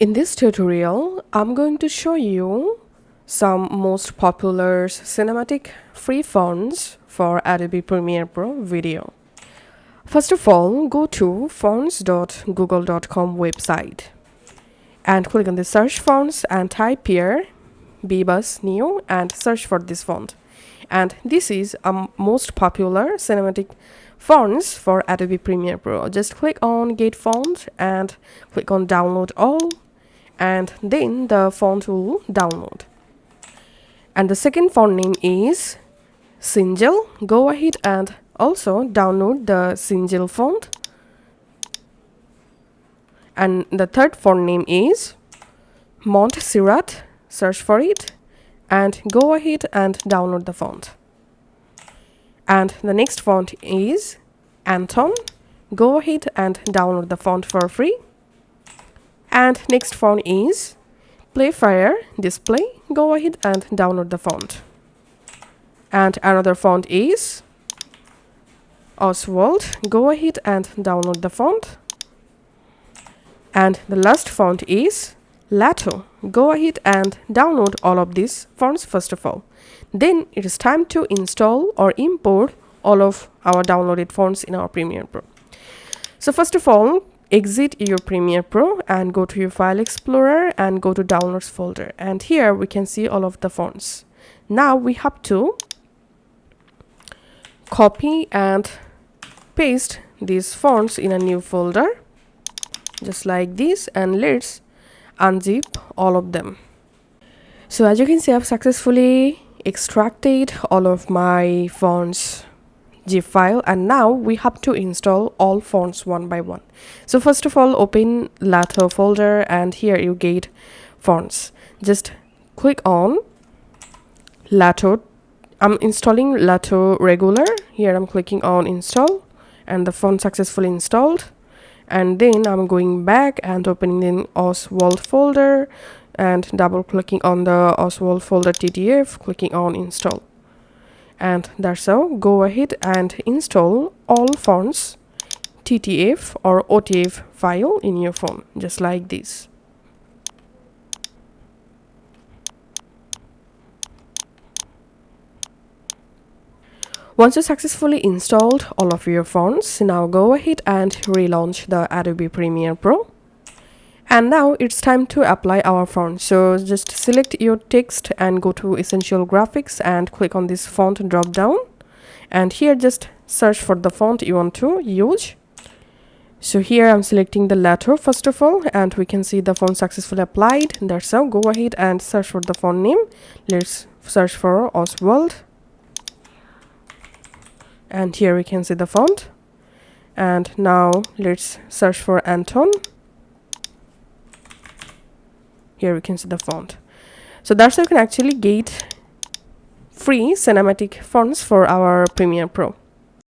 In this tutorial, I'm going to show you some most popular cinematic free fonts for Adobe Premiere Pro video. First of all, go to fonts.google.com website and click on the search fonts and type here Bebas Neo and search for this font. And this is a most popular cinematic fonts for Adobe Premiere Pro. Just click on Get Font and click on Download All, and then the font will download. And the second font name is Singel. Go ahead and also download the Singel font. And the third font name is Montserrat. Search for it and go ahead and download the font. And the next font is Anton. Go ahead and download the font for free. And next font is Playfire Display. Go ahead and download the font. And another font is Oswald. Go ahead and download the font. And the last font is Lato. Go ahead and download all of these fonts first of all. Then it is time to install or import all of our downloaded fonts in our Premiere Pro. So first of all, exit your Premiere Pro and go to your File Explorer and go to Downloads folder. And here we can see all of the fonts. Now we have to copy and paste these fonts in a new folder, just like this, and let's unzip all of them. So as you can see, I've successfully extracted all of my fonts zip file, and now we have to install all fonts one by one. So first of all, open Lato folder and here you get fonts. Just click on Lato. I'm installing Lato regular. Here I'm clicking on install and the font successfully installed. And then I'm going back and opening the Oswald folder and double clicking on the Oswald folder TTF, clicking on install. And that's how. Go ahead and install all fonts TTF or OTF file in your phone, just like this. Once you successfully installed all of your fonts, now go ahead and relaunch the Adobe Premiere Pro. And now it's time to apply our font. So just select your text and go to Essential Graphics and click on this font drop down. And here just search for the font you want to use. So here I'm selecting the Lato first of all, and we can see the font successfully applied. That's how. Go ahead and search for the font name. Let's search for Oswald. And here we can see the font. And now let's search for Anton. Here we can see the font. So that's how you can actually get free cinematic fonts for our Premiere Pro.